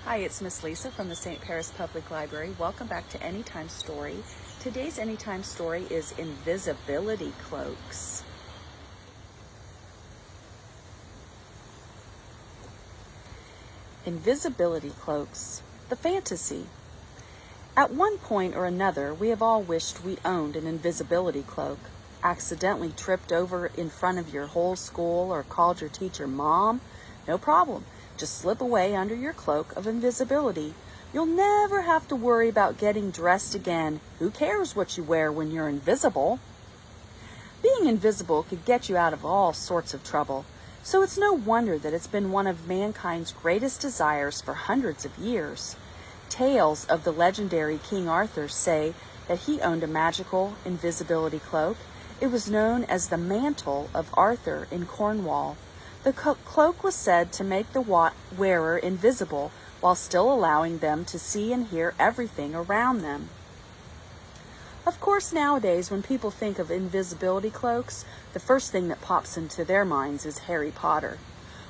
Hi, it's Miss Lisa from the St. Paris Public Library. Welcome back to Anytime Story. Today's Anytime Story is Invisibility Cloaks. Invisibility Cloaks, the fantasy. At one point or another, we have all wished we owned an invisibility cloak, accidentally tripped over in front of your whole school or called your teacher Mom. No problem. Just slip away under your cloak of invisibility. You'll never have to worry about getting dressed again. Who cares what you wear when you're invisible? Being invisible could get you out of all sorts of trouble, so it's no wonder that it's been one of mankind's greatest desires for hundreds of years. Tales of the legendary King Arthur say that he owned a magical invisibility cloak. It was known as the Mantle of Arthur in Cornwall. The cloak was said to make the wearer invisible while still allowing them to see and hear everything around them. Of course, nowadays, when people think of invisibility cloaks, the first thing that pops into their minds is Harry Potter.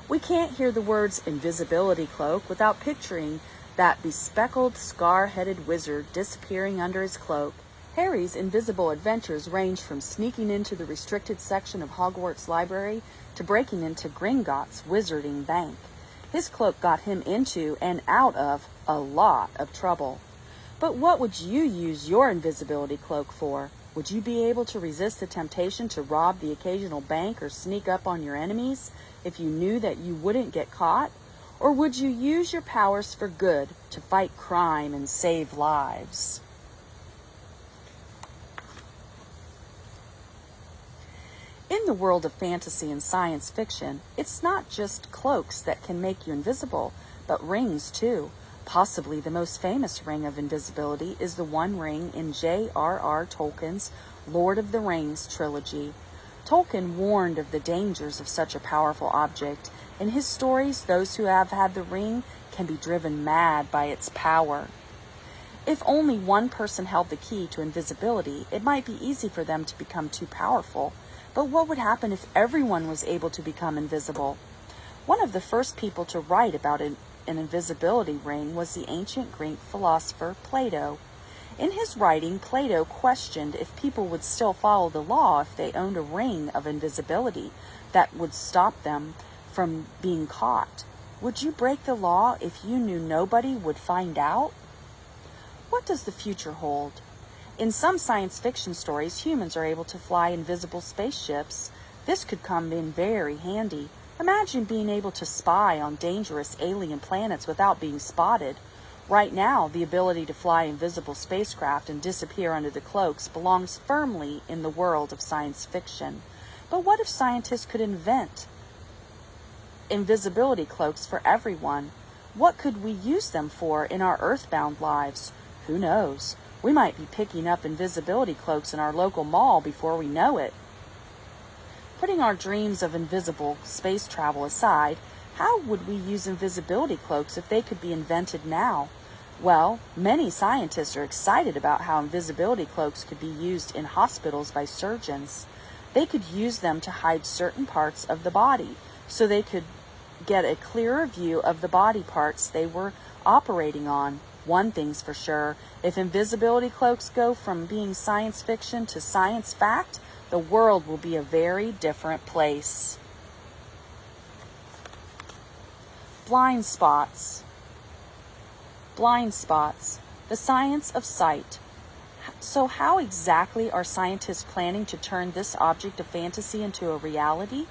We can't hear the words invisibility cloak without picturing that bespectacled, scar-headed wizard disappearing under his cloak. Harry's invisible adventures range from sneaking into the restricted section of Hogwarts Library to breaking into Gringotts' wizarding bank. His cloak got him into and out of a lot of trouble. But what would you use your invisibility cloak for? Would you be able to resist the temptation to rob the occasional bank or sneak up on your enemies if you knew that you wouldn't get caught? Or would you use your powers for good to fight crime and save lives? In the world of fantasy and science fiction, it's not just cloaks that can make you invisible, but rings too. Possibly the most famous ring of invisibility is the One Ring in J.R.R. Tolkien's Lord of the Rings trilogy. Tolkien warned of the dangers of such a powerful object. In his stories, those who have had the ring can be driven mad by its power. If only one person held the key to invisibility, it might be easy for them to become too powerful. But what would happen if everyone was able to become invisible? One of the first people to write about an invisibility ring was the ancient Greek philosopher Plato. In his writing, Plato questioned if people would still follow the law if they owned a ring of invisibility that would stop them from being caught. Would you break the law if you knew nobody would find out? What does the future hold? In some science fiction stories, humans are able to fly invisible spaceships. This could come in very handy. Imagine being able to spy on dangerous alien planets without being spotted. Right now, the ability to fly invisible spacecraft and disappear under the cloaks belongs firmly in the world of science fiction. But what if scientists could invent invisibility cloaks for everyone? What could we use them for in our earthbound lives? Who knows? We might be picking up invisibility cloaks in our local mall before we know it. Putting our dreams of invisible space travel aside, how would we use invisibility cloaks if they could be invented now? Well, many scientists are excited about how invisibility cloaks could be used in hospitals by surgeons. They could use them to hide certain parts of the body, so they could get a clearer view of the body parts they were operating on. One thing's for sure, if invisibility cloaks go from being science fiction to science fact, the world will be a very different place. Blind spots. Blind spots, the science of sight. So how exactly are scientists planning to turn this object of fantasy into a reality?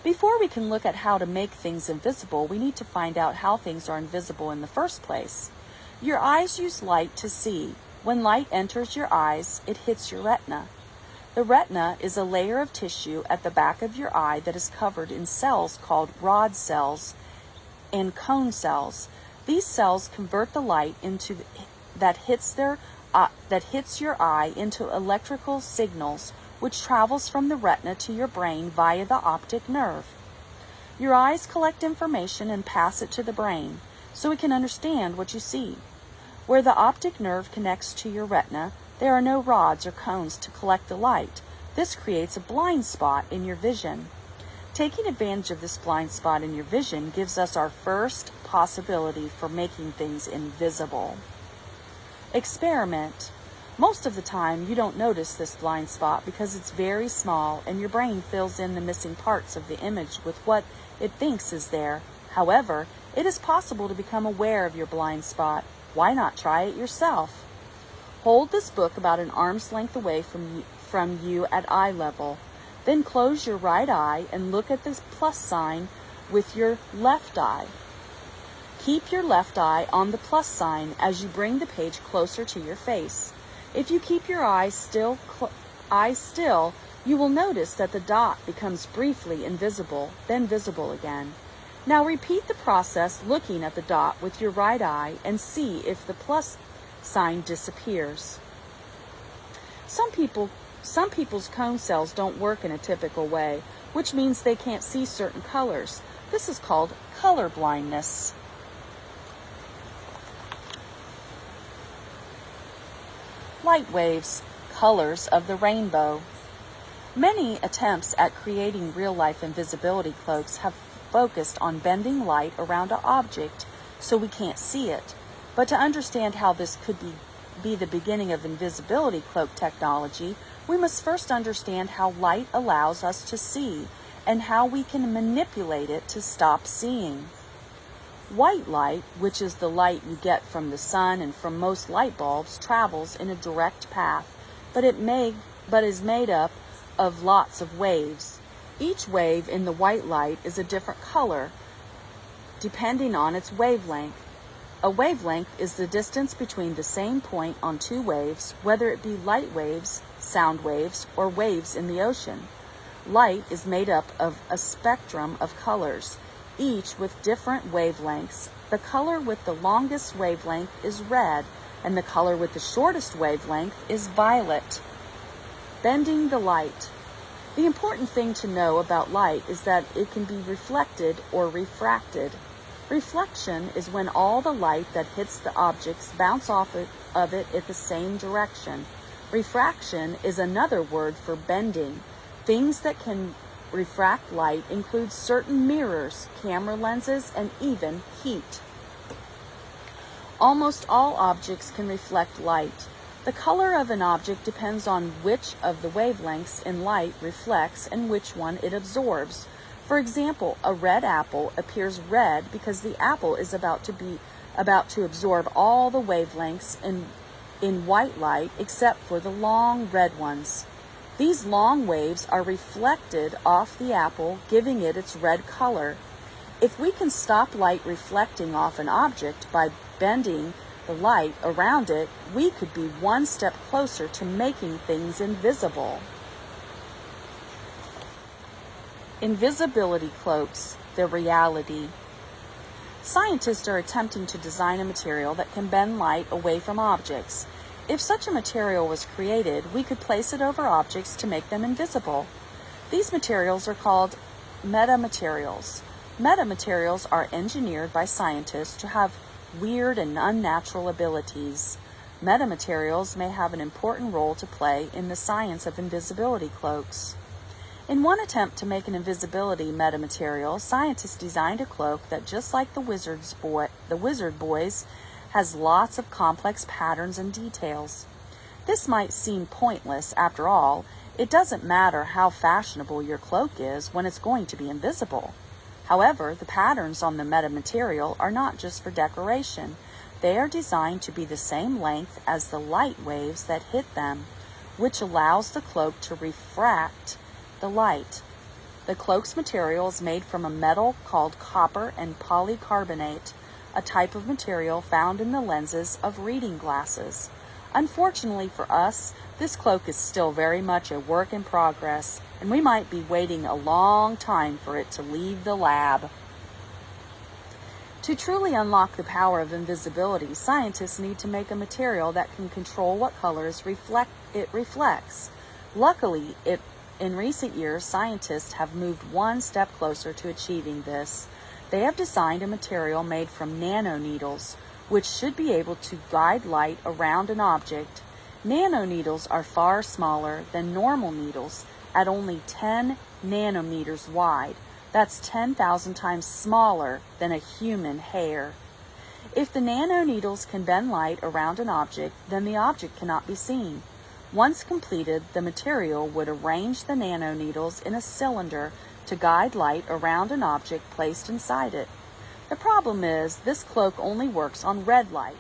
Before we can look at how to make things invisible, we need to find out how things are invisible in the first place. Your eyes use light to see. When light enters your eyes, it hits your retina. The retina is a layer of tissue at the back of your eye that is covered in cells called rod cells and cone cells. These cells convert the light that hits your eye into electrical signals, which travels from the retina to your brain via the optic nerve. Your eyes collect information and pass it to the brain, so it can understand what you see. Where the optic nerve connects to your retina, there are no rods or cones to collect the light. This creates a blind spot in your vision. Taking advantage of this blind spot in your vision gives us our first possibility for making things invisible. Experiment. Most of the time, you don't notice this blind spot because it's very small and your brain fills in the missing parts of the image with what it thinks is there. However, it is possible to become aware of your blind spot. Why not try it yourself? Hold this book about an arm's length away from you at eye level. Then close your right eye and look at this plus sign with your left eye. Keep your left eye on the plus sign as you bring the page closer to your face. If you keep your eyes still, you will notice that the dot becomes briefly invisible, then visible again. Now repeat the process looking at the dot with your right eye and see if the plus sign disappears. Some people's cone cells don't work in a typical way, which means they can't see certain colors. This is called color blindness. Light waves, colors of the rainbow. Many attempts at creating real-life invisibility cloaks have focused on bending light around an object so we can't see it. But to understand how this could be the beginning of invisibility cloak technology, we must first understand how light allows us to see and how we can manipulate it to stop seeing. White light, which is the light you get from the sun and from most light bulbs, travels in a direct path, but is made up of lots of waves. Each wave in the white light is a different color, depending on its wavelength. A wavelength is the distance between the same point on two waves, whether it be light waves, sound waves, or waves in the ocean. Light is made up of a spectrum of colors, each with different wavelengths. The color with the longest wavelength is red, and the color with the shortest wavelength is violet. Bending the light. The important thing to know about light is that it can be reflected or refracted. Reflection is when all the light that hits the objects bounce off of it at the same direction. Refraction is another word for bending. Things that can refract light include certain mirrors, camera lenses, and even heat. Almost all objects can reflect light. The color of an object depends on which of the wavelengths in light reflects and which one it absorbs. For example, a red apple appears red because the apple is about to absorb all the wavelengths in white light except for the long red ones. These long waves are reflected off the apple, giving it its red color. If we can stop light reflecting off an object by bending the light around it, we could be one step closer to making things invisible. Invisibility cloaks, the reality. Scientists are attempting to design a material that can bend light away from objects. If such a material was created, we could place it over objects to make them invisible. These materials are called metamaterials. Metamaterials are engineered by scientists to have weird and unnatural abilities. Metamaterials may have an important role to play in the science of invisibility cloaks. In one attempt to make an invisibility metamaterial, scientists designed a cloak that, just like the Wizard Boys, has lots of complex patterns and details. This might seem pointless. After all, it doesn't matter how fashionable your cloak is when it's going to be invisible. However, the patterns on the metamaterial are not just for decoration. They are designed to be the same length as the light waves that hit them, which allows the cloak to refract the light. The cloak's material is made from a metal called copper and polycarbonate, a type of material found in the lenses of reading glasses. Unfortunately for us, this cloak is still very much a work in progress, and we might be waiting a long time for it to leave the lab. To truly unlock the power of invisibility, scientists need to make a material that can control what colors it reflects. Luckily, in recent years, scientists have moved one step closer to achieving this. They have designed a material made from nanoneedles, which should be able to guide light around an object. Nanoneedles are far smaller than normal needles, at only 10 nanometers wide. That's 10,000 times smaller than a human hair. If the nanoneedles can bend light around an object, then the object cannot be seen. Once completed, the material would arrange the nanoneedles in a cylinder to guide light around an object placed inside it. The problem is, this cloak only works on red light,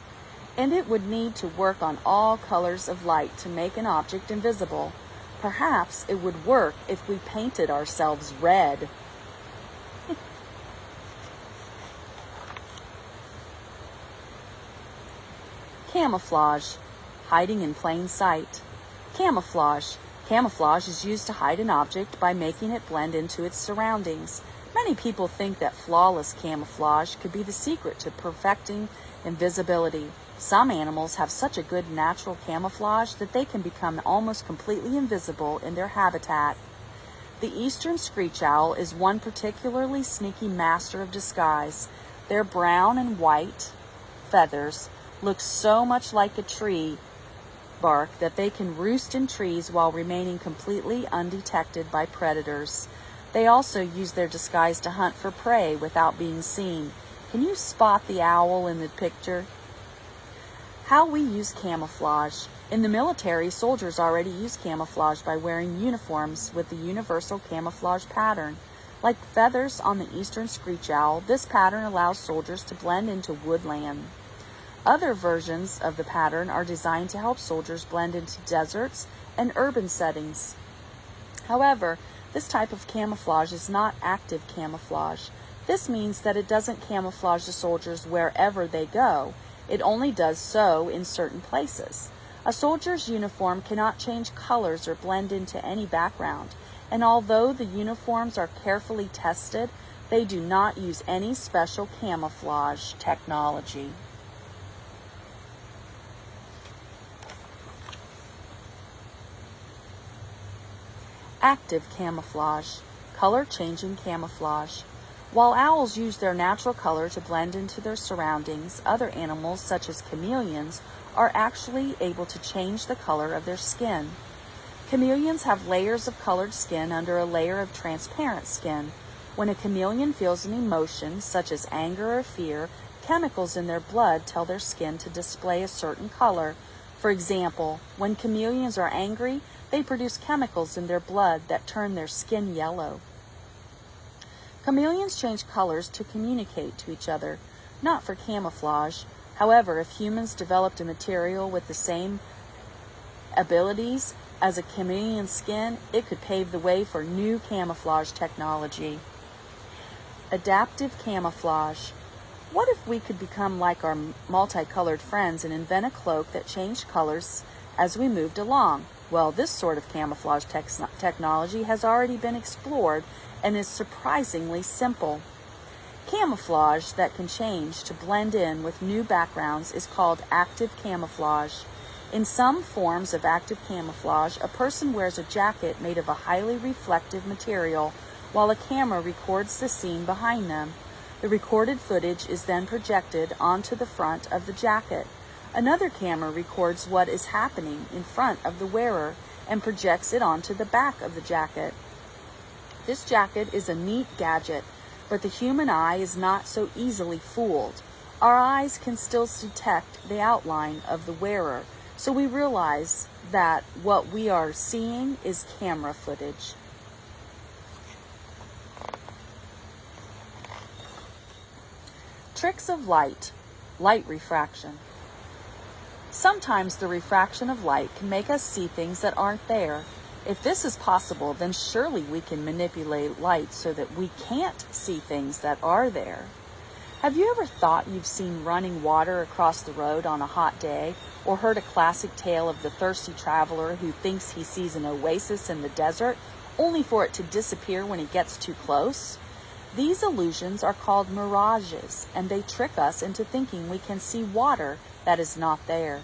and it would need to work on all colors of light to make an object invisible. Perhaps it would work if we painted ourselves red. Camouflage, hiding in plain sight. Camouflage. Camouflage is used to hide an object by making it blend into its surroundings. Many people think that flawless camouflage could be the secret to perfecting invisibility. Some animals have such a good natural camouflage that they can become almost completely invisible in their habitat. The eastern screech owl is one particularly sneaky master of disguise. Their brown and white feathers look so much like a tree bark that they can roost in trees while remaining completely undetected by predators. They also use their disguise to hunt for prey without being seen. Can you spot the owl in the picture? How we use camouflage. In the military, soldiers already use camouflage by wearing uniforms with the universal camouflage pattern. Like feathers on the eastern screech owl, this pattern allows soldiers to blend into woodland. Other versions of the pattern are designed to help soldiers blend into deserts and urban settings. However, this type of camouflage is not active camouflage. This means that it doesn't camouflage the soldiers wherever they go. It only does so in certain places. A soldier's uniform cannot change colors or blend into any background, and although the uniforms are carefully tested, they do not use any special camouflage technology. Active camouflage, color-changing camouflage. While owls use their natural color to blend into their surroundings, other animals, such as chameleons, are actually able to change the color of their skin. Chameleons have layers of colored skin under a layer of transparent skin. When a chameleon feels an emotion, such as anger or fear, chemicals in their blood tell their skin to display a certain color. For example, when chameleons are angry, they produce chemicals in their blood that turn their skin yellow. Chameleons change colors to communicate to each other, not for camouflage. However, if humans developed a material with the same abilities as a chameleon's skin, it could pave the way for new camouflage technology. Adaptive camouflage. What if we could become like our multicolored friends and invent a cloak that changed colors as we moved along? Well, this sort of camouflage technology has already been explored and is surprisingly simple. Camouflage that can change to blend in with new backgrounds is called active camouflage. In some forms of active camouflage, a person wears a jacket made of a highly reflective material while a camera records the scene behind them. The recorded footage is then projected onto the front of the jacket. Another camera records what is happening in front of the wearer and projects it onto the back of the jacket. This jacket is a neat gadget, but the human eye is not so easily fooled. Our eyes can still detect the outline of the wearer, so we realize that what we are seeing is camera footage. Tricks of light. Light refraction. Sometimes the refraction of light can make us see things that aren't there. If this is possible, then surely we can manipulate light so that we can't see things that are there. Have you ever thought you've seen running water across the road on a hot day, or heard a classic tale of the thirsty traveler who thinks he sees an oasis in the desert, only for it to disappear when he gets too close? These illusions are called mirages, and they trick us into thinking we can see water that is not there.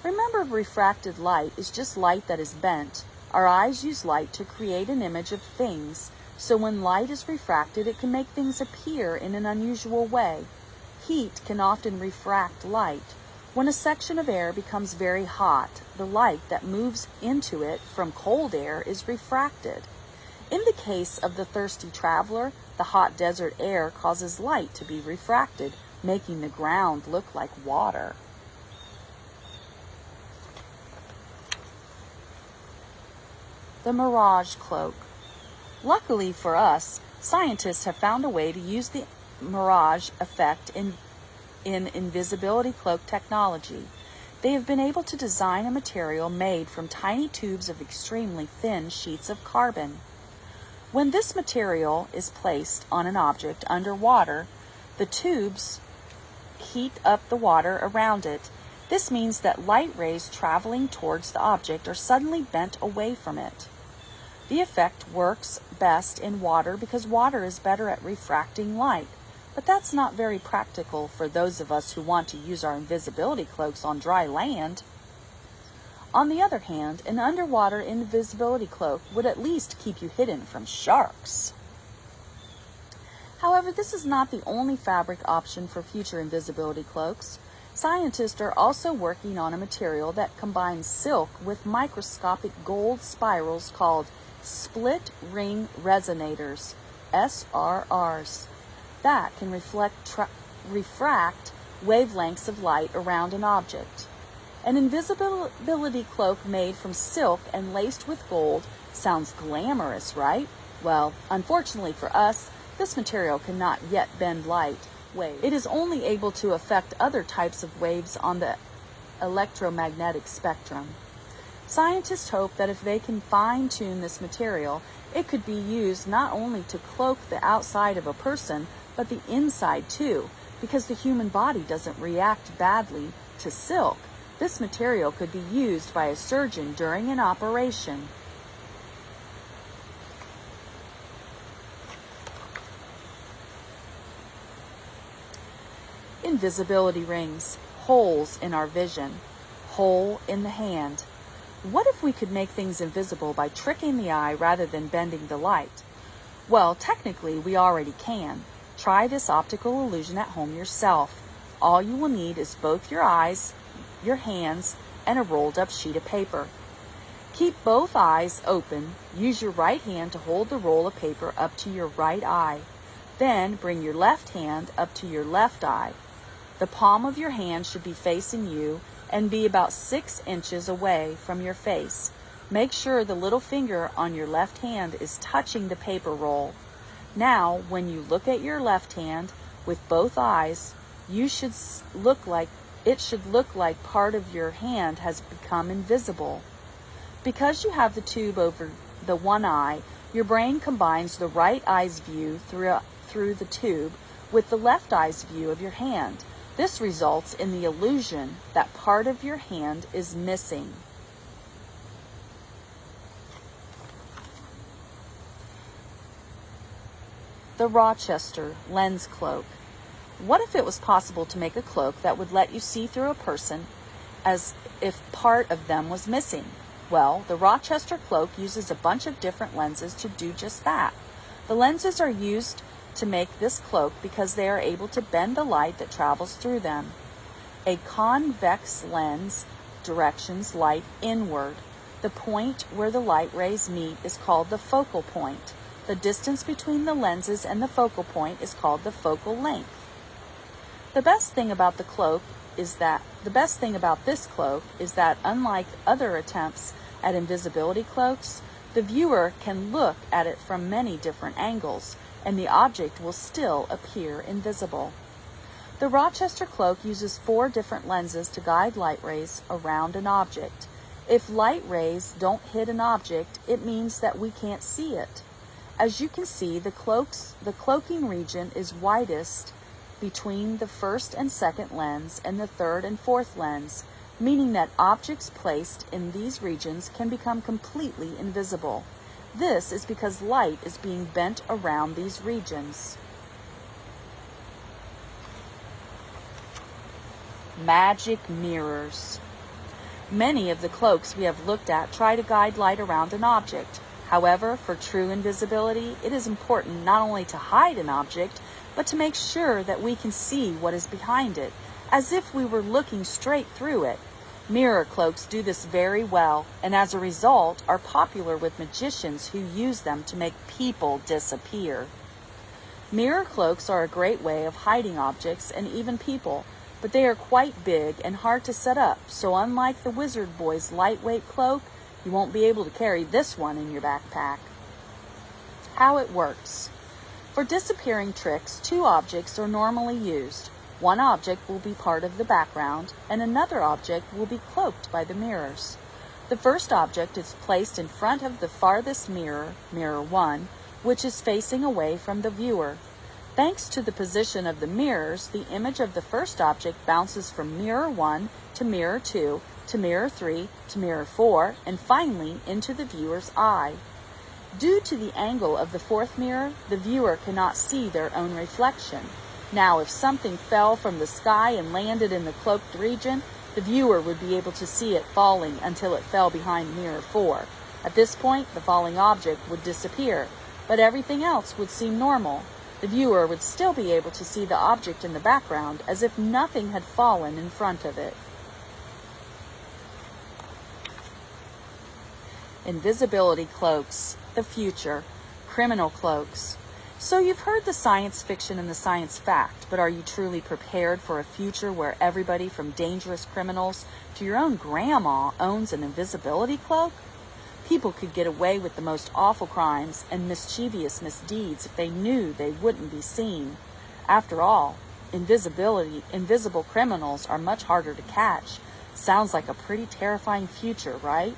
Remember, refracted light is just light that is bent. Our eyes use light to create an image of things, so when light is refracted, it can make things appear in an unusual way. Heat can often refract light. When a section of air becomes very hot, the light that moves into it from cold air is refracted. In the case of the thirsty traveler, the hot desert air causes light to be refracted, making the ground look like water. The Mirage Cloak. Luckily for us, scientists have found a way to use the mirage effect in invisibility cloak technology. They have been able to design a material made from tiny tubes of extremely thin sheets of carbon. When this material is placed on an object underwater, the tubes heat up the water around it. This means that light rays traveling towards the object are suddenly bent away from it. The effect works best in water because water is better at refracting light, but that's not very practical for those of us who want to use our invisibility cloaks on dry land. On the other hand, an underwater invisibility cloak would at least keep you hidden from sharks. However, this is not the only fabric option for future invisibility cloaks. Scientists are also working on a material that combines silk with microscopic gold spirals called split ring resonators, SRRs, that can refract wavelengths of light around an object. An invisibility cloak made from silk and laced with gold sounds glamorous, right? Well, unfortunately for us, this material cannot yet bend light waves. It is only able to affect other types of waves on the electromagnetic spectrum. Scientists hope that if they can fine-tune this material, it could be used not only to cloak the outside of a person, but the inside too, because the human body doesn't react badly to silk. This material could be used by a surgeon during an operation. Invisibility rings, holes in our vision, hole in the hand. What if we could make things invisible by tricking the eye rather than bending the light? Well, technically we already can. Try this optical illusion at home yourself. All you will need is both your eyes, your hands, and a rolled up sheet of paper. Keep both eyes open. Use your right hand to hold the roll of paper up to your right eye. Then bring your left hand up to your left eye. The palm of your hand should be facing you and be about 6 inches away from your face. Make sure the little finger on your left hand is touching the paper roll. Now, when you look at your left hand with both eyes, it should look like part of your hand has become invisible. Because you have the tube over the one eye, your brain combines the right eye's view through the tube with the left eye's view of your hand. This results in the illusion that part of your hand is missing. The Rochester lens cloak. What if it was possible to make a cloak that would let you see through a person as if part of them was missing? Well, the Rochester cloak uses a bunch of different lenses to do just that. The lenses are used to make this cloak because they are able to bend the light that travels through them. A convex lens directions light inward. The point where the light rays meet is called the focal point. The distance between the lenses and the focal point is called the focal length. The best thing about this cloak is that unlike other attempts at invisibility cloaks, the viewer can look at it from many different angles, and the object will still appear invisible. The Rochester cloak uses 4 different lenses to guide light rays around an object. If light rays don't hit an object, it means that we can't see it. As you can see, the cloaking region is widest between the first and second lens and the third and fourth lens, meaning that objects placed in these regions can become completely invisible. This is because light is being bent around these regions. Magic mirrors. Many of the cloaks we have looked at try to guide light around an object. However, for true invisibility, it is important not only to hide an object, but to make sure that we can see what is behind it, as if we were looking straight through it. Mirror cloaks do this very well, and as a result are popular with magicians who use them to make people disappear. Mirror cloaks are a great way of hiding objects and even people, but they are quite big and hard to set up, so unlike the Wizard Boy's lightweight cloak, you won't be able to carry this one in your backpack. How it works. For disappearing tricks, two objects are normally used. One object will be part of the background, and another object will be cloaked by the mirrors. The first object is placed in front of the farthest mirror, mirror 1, which is facing away from the viewer. Thanks to the position of the mirrors, the image of the first object bounces from mirror 1 to mirror 2 to mirror 3 to mirror 4, and finally into the viewer's eye. Due to the angle of the fourth mirror, the viewer cannot see their own reflection. Now, if something fell from the sky and landed in the cloaked region, the viewer would be able to see it falling until it fell behind mirror 4. At this point, the falling object would disappear, but everything else would seem normal. The viewer would still be able to see the object in the background as if nothing had fallen in front of it. Invisibility cloaks, the future, criminal cloaks. So you've heard the science fiction and the science fact, but are you truly prepared for a future where everybody from dangerous criminals to your own grandma owns an invisibility cloak? People could get away with the most awful crimes and mischievous misdeeds if they knew they wouldn't be seen. After all, invisible criminals are much harder to catch. Sounds like a pretty terrifying future, right?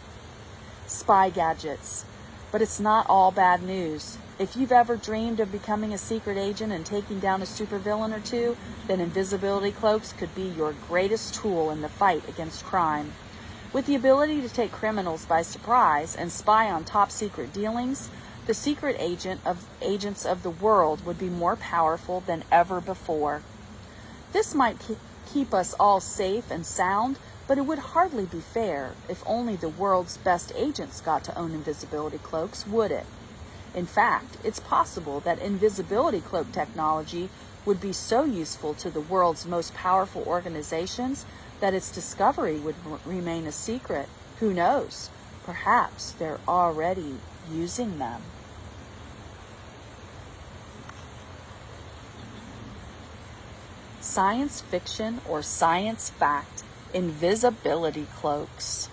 Spy gadgets. But it's not all bad news. If you've ever dreamed of becoming a secret agent and taking down a supervillain or two, then invisibility cloaks could be your greatest tool in the fight against crime. With the ability to take criminals by surprise and spy on top secret dealings, the secret agents of the world would be more powerful than ever before. This might keep us all safe and sound, but it would hardly be fair if only the world's best agents got to own invisibility cloaks, would it? In fact, it's possible that invisibility cloak technology would be so useful to the world's most powerful organizations that its discovery would remain a secret. Who knows? Perhaps they're already using them. Science fiction or science fact, invisibility cloaks.